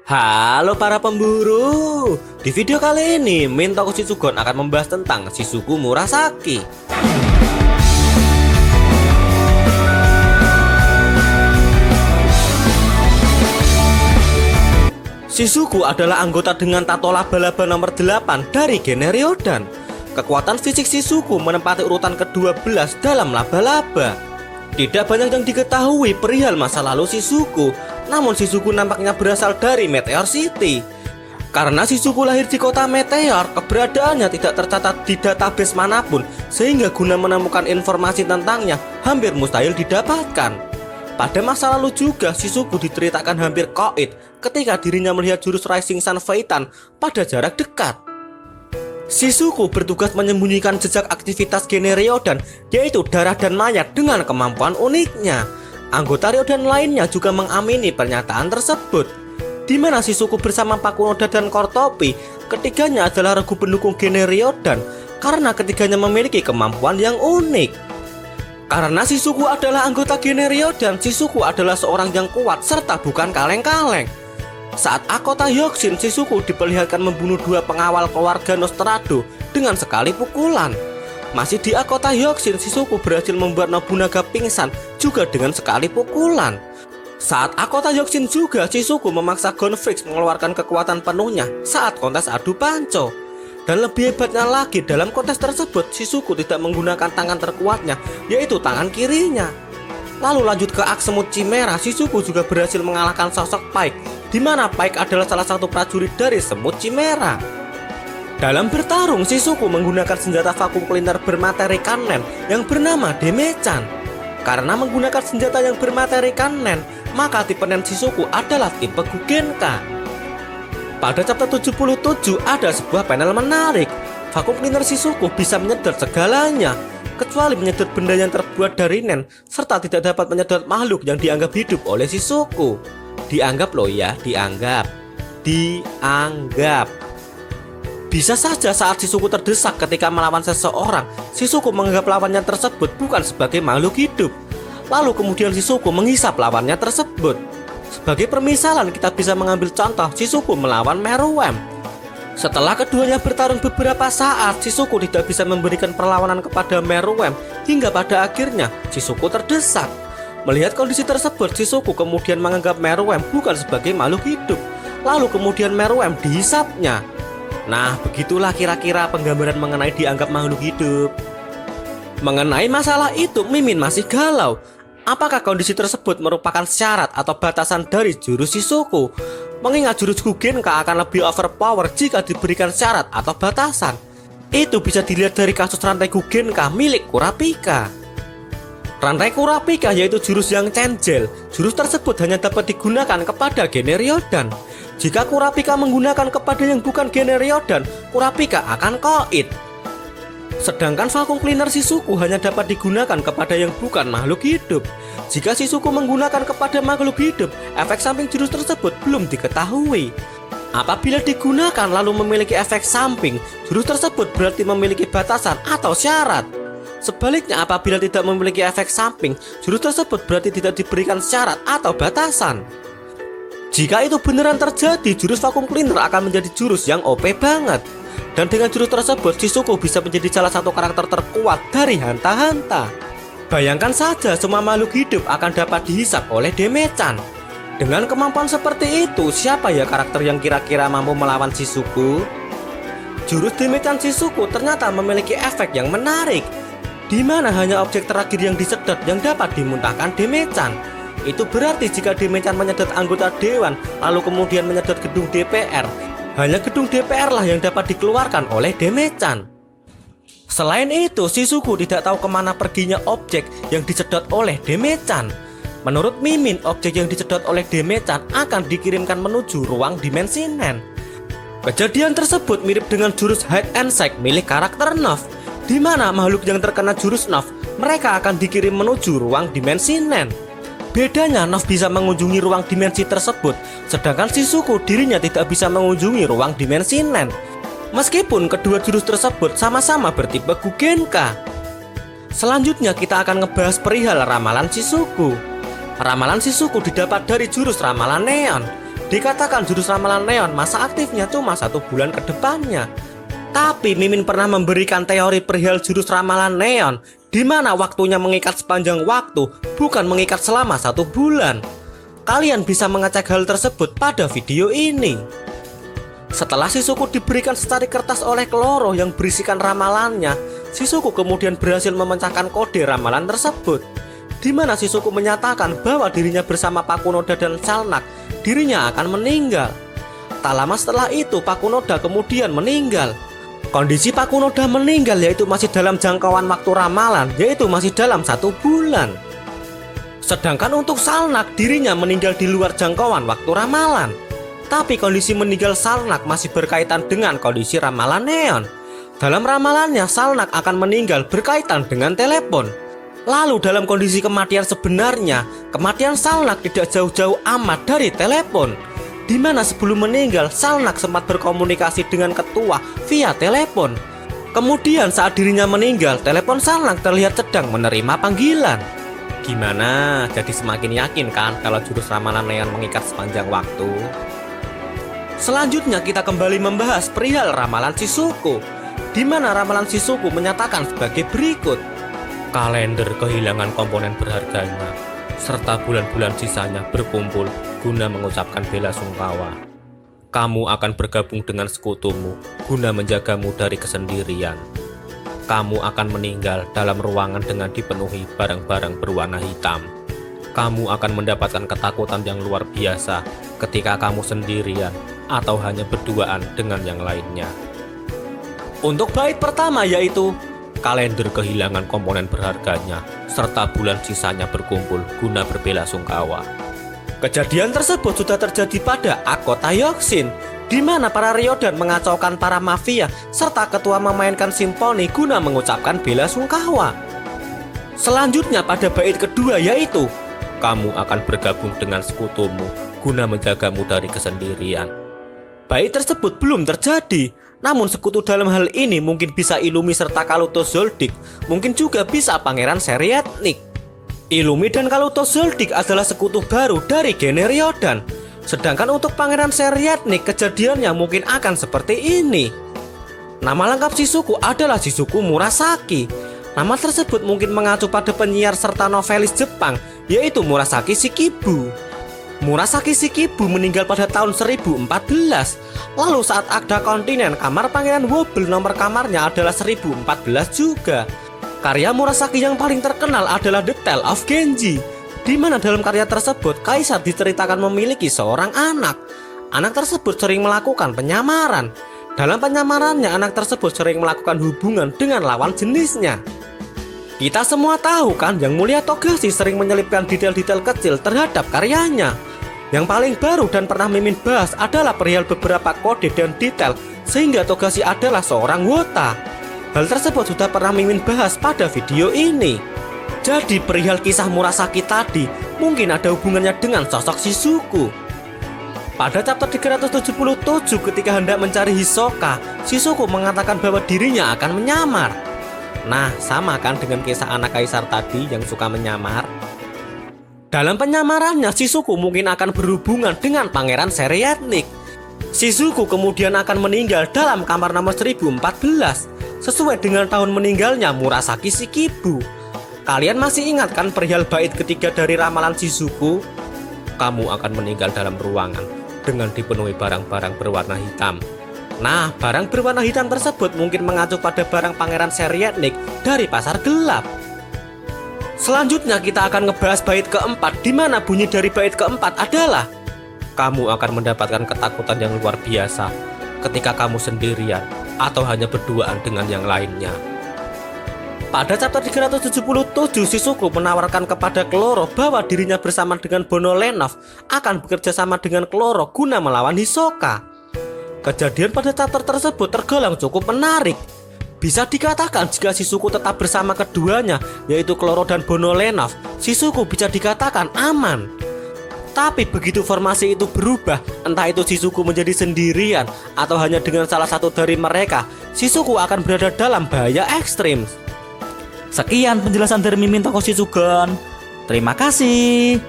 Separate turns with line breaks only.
Halo para pemburu. Di video kali ini Min Toku Shizugon akan membahas tentang Shizuku Murasaki. Shizuku adalah anggota dengan tato laba-laba nomor 8 dari genre Ryodan. Kekuatan fisik Shizuku menempati urutan ke-12 dalam laba-laba. Tidak banyak yang diketahui perihal masa lalu Shizuku, namun Shizuku nampaknya berasal dari Meteor City. Karena Shizuku lahir di kota Meteor, keberadaannya tidak tercatat di database manapun, sehingga guna menemukan informasi tentangnya hampir mustahil didapatkan. Pada masa lalu juga, Shizuku diceritakan hampir koit ketika dirinya melihat jurus Rising Sun Feitan pada jarak dekat. Shizuku bertugas menyembunyikan jejak aktivitas genre Ryodan, yaitu darah dan mayat dengan kemampuan uniknya. Anggota Ryodan lainnya juga mengamini pernyataan tersebut, di mana Shizuku bersama Pakunoda dan Kortopi, ketiganya adalah regu pendukung genre Ryodan karena ketiganya memiliki kemampuan yang unik. Karena Shizuku adalah anggota genre Ryodan, Shizuku adalah seorang yang kuat serta bukan kaleng-kaleng. Saat Akota Hyokshin, Shizuku diperlihatkan membunuh dua pengawal keluarga Nostrado dengan sekali pukulan. Masih di Akota Hyokshin, Shizuku berhasil membuat Nobunaga pingsan juga dengan sekali pukulan. Saat Akota Hyokshin juga, Shizuku memaksa Gonfrix mengeluarkan kekuatan penuhnya saat kontes adu panco. Dan lebih hebatnya lagi, dalam kontes tersebut Shizuku tidak menggunakan tangan terkuatnya, yaitu tangan kirinya. Lalu lanjut ke Aksemut Chimera, Shizuku juga berhasil mengalahkan sosok Pike, di mana Pike adalah salah satu prajurit dari Semut Chimera. Dalam bertarung, Shizuku menggunakan senjata vakum cleaner bermateri kanen yang bernama Demechan. Karena menggunakan senjata yang bermateri kanen, maka tipe nen Shizuku adalah tipe Gugenka. Pada chapter 77 ada sebuah panel menarik. Vakum cleaner Shizuku bisa menyedot segalanya, kecuali menyedot benda yang terbuat dari nen, serta tidak dapat menyedot makhluk yang dianggap hidup oleh Shizuku. Dianggap loh ya, dianggap. Bisa saja saat Shizuku terdesak ketika melawan seseorang, Shizuku menganggap lawannya tersebut bukan sebagai makhluk hidup. Lalu kemudian Shizuku menghisap lawannya tersebut. Sebagai permisalan, kita bisa mengambil contoh Shizuku melawan Meruem. Setelah keduanya bertarung beberapa saat, Shizuku tidak bisa memberikan perlawanan kepada Meruem, hingga pada akhirnya Shizuku terdesak. Melihat kondisi tersebut, Shizuku kemudian menganggap Meruem bukan sebagai makhluk hidup. Lalu kemudian Meruem dihisapnya. Nah, begitulah kira-kira penggambaran mengenai dianggap makhluk hidup. Mengenai masalah itu, Mimin masih galau. Apakah kondisi tersebut merupakan syarat atau batasan dari jurus Shizuku? Mengingat jurus Gugenka akan lebih overpower jika diberikan syarat atau batasan. Itu bisa dilihat dari kasus rantai Gugenka milik Kurapika. Rantai Kurapika yaitu jurus yang cenjel. Jurus tersebut hanya dapat digunakan kepada genre Ryodan. Jika Kurapika menggunakan kepada yang bukan genre Ryodan, Kurapika akan koit. Sedangkan vakum cleaner Shizuku hanya dapat digunakan kepada yang bukan makhluk hidup. Jika Shizuku menggunakan kepada makhluk hidup, efek samping jurus tersebut belum diketahui. Apabila digunakan lalu memiliki efek samping, jurus tersebut berarti memiliki batasan atau syarat. Sebaliknya, apabila tidak memiliki efek samping, jurus tersebut berarti tidak diberikan syarat atau batasan. Jika itu beneran terjadi, jurus vakum cleaner akan menjadi jurus yang OP banget. Dan dengan jurus tersebut, Shizuku bisa menjadi salah satu karakter terkuat dari Hunter x Hunter. Bayangkan saja semua makhluk hidup akan dapat dihisap oleh Demechan. Dengan kemampuan seperti itu, siapa ya karakter yang kira-kira mampu melawan Shizuku? Jurus Demechan Shizuku ternyata memiliki efek yang menarik, di mana hanya objek terakhir yang disedot yang dapat dimuntahkan Demechan. Itu berarti jika Demechan menyedot anggota dewan lalu kemudian menyedot gedung DPR, hanya gedung DPR lah yang dapat dikeluarkan oleh Demechan. Selain itu, Shizuku tidak tahu kemana perginya objek yang disedot oleh Demechan. Menurut Mimin, objek yang disedot oleh Demechan akan dikirimkan menuju ruang dimensi Nen. Kejadian tersebut mirip dengan jurus Hide and Seek milik karakter Nov, di mana makhluk yang terkena jurus Nov, mereka akan dikirim menuju ruang dimensi Nen. Bedanya, Nov bisa mengunjungi ruang dimensi tersebut, sedangkan Shizuku dirinya tidak bisa mengunjungi ruang dimensi Nen. Meskipun kedua jurus tersebut sama-sama bertipe Gugenka. Selanjutnya kita akan ngebahas perihal ramalan Shizuku. Ramalan Shizuku didapat dari jurus ramalan Neon. Dikatakan jurus ramalan Neon masa aktifnya cuma 1 bulan ke depannya. Tapi Mimin pernah memberikan teori perihal jurus ramalan Neon, di mana waktunya mengikat sepanjang waktu, bukan mengikat selama 1 bulan. Kalian bisa mengecek hal tersebut pada video ini. Setelah Shizuku diberikan secari kertas oleh Kloro yang berisikan ramalannya, Shizuku kemudian berhasil memecahkan kode ramalan tersebut, di mana Shizuku menyatakan bahwa dirinya bersama Pakunoda dan Salnak, dirinya akan meninggal. Tak lama setelah itu Pakunoda kemudian meninggal. Kondisi Pakunoda meninggal yaitu masih dalam jangkauan waktu ramalan, yaitu masih dalam 1 bulan. Sedangkan untuk Salnak, dirinya meninggal di luar jangkauan waktu ramalan. Tapi kondisi meninggal Salnak masih berkaitan dengan kondisi ramalan Neon. Dalam ramalannya Salnak akan meninggal berkaitan dengan telepon. Lalu dalam kondisi kematian sebenarnya, kematian Salnak tidak jauh-jauh amat dari telepon, di mana sebelum meninggal Salnak sempat berkomunikasi dengan ketua via telepon. Kemudian saat dirinya meninggal, telepon Salnak terlihat sedang menerima panggilan. Gimana? Jadi semakin yakin kan kalau jurus ramalan Neon mengikat sepanjang waktu? Selanjutnya kita kembali membahas perihal ramalan Shizuku, di mana ramalan Shizuku menyatakan sebagai berikut. Kalender kehilangan komponen berharganya, serta bulan-bulan sisanya berkumpul guna mengucapkan bela sungkawa. Kamu akan bergabung dengan sekutumu guna menjagamu dari kesendirian. Kamu akan meninggal dalam ruangan dengan dipenuhi barang-barang berwarna hitam. Kamu akan mendapatkan ketakutan yang luar biasa ketika kamu sendirian atau hanya berduaan dengan yang lainnya. Untuk bait pertama yaitu kalender kehilangan komponen berharganya, serta bulan sisanya berkumpul guna berbela sungkawa. Kejadian tersebut sudah terjadi pada Akota Yokshin, di mana para Ryodan mengacaukan para mafia serta ketua memainkan simfoni guna mengucapkan bela sungkawa. Selanjutnya pada bait kedua yaitu kamu akan bergabung dengan sekutumu guna menjagamu dari kesendirian. Bait tersebut belum terjadi, namun sekutu dalam hal ini mungkin bisa Illumi serta Kaluto Zoldyck, mungkin juga bisa Pangeran Serietnik. Illumi dan Kaluto Zoldyck adalah sekutu baru dari Gene Ryodan. Sedangkan untuk Pangeran Serietnik kejadiannya mungkin akan seperti ini. Nama lengkap Shizuku adalah Shizuku Murasaki. Nama tersebut mungkin mengacu pada penyiar serta novelis Jepang, yaitu Murasaki Shikibu. Murasaki Shikibu meninggal pada tahun 1014. Lalu saat Akda Kontinen, kamar Pangeran Wobble nomor kamarnya adalah 1014 juga. Karya Murasaki yang paling terkenal adalah The Tale of Genji, di mana dalam karya tersebut Kaisar diceritakan memiliki seorang anak. Anak tersebut sering melakukan penyamaran. Dalam penyamarannya anak tersebut sering melakukan hubungan dengan lawan jenisnya. Kita semua tahu kan Yang Mulia Togashi sering menyelipkan detail-detail kecil terhadap karyanya. Yang paling baru dan pernah Mimin bahas adalah perihal beberapa kode dan detail sehingga Togashi adalah seorang wota. Hal tersebut sudah pernah Mimin bahas pada video ini. Jadi perihal kisah Murasaki tadi mungkin ada hubungannya dengan sosok Shizuku. Pada chapter 377 ketika hendak mencari Hisoka, Shizuku mengatakan bahwa dirinya akan menyamar. Nah, sama kan dengan kisah anak kaisar tadi yang suka menyamar. Dalam penyamarannya, Shizuku mungkin akan berhubungan dengan Pangeran Serietnik. Shizuku kemudian akan meninggal dalam kamar nomor 1014, sesuai dengan tahun meninggalnya Murasaki Shikibu. Kalian masih ingat kan perihal bait ketiga dari ramalan Shizuku? Kamu akan meninggal dalam ruangan dengan dipenuhi barang-barang berwarna hitam. Nah, barang berwarna hitam tersebut mungkin mengacu pada barang Pangeran Serietnik dari pasar gelap. Selanjutnya kita akan ngebahas bait keempat, di mana bunyi dari bait keempat adalah kamu akan mendapatkan ketakutan yang luar biasa ketika kamu sendirian atau hanya berduaan dengan yang lainnya. Pada chapter 377, Shizuku menawarkan kepada Kloro bahwa dirinya bersama dengan Bono Lenov akan bekerja sama dengan Kloro guna melawan Hisoka. Kejadian pada chapter tersebut tergolong cukup menarik. Bisa dikatakan jika Shizuku tetap bersama keduanya, yaitu Kloro dan Bono Lenov, Shizuku bisa dikatakan aman. Tapi begitu formasi itu berubah, entah itu Shizuku menjadi sendirian atau hanya dengan salah satu dari mereka, Shizuku akan berada dalam bahaya ekstrim.
Sekian penjelasan dari Mimin Toko Shizukan. Terima kasih.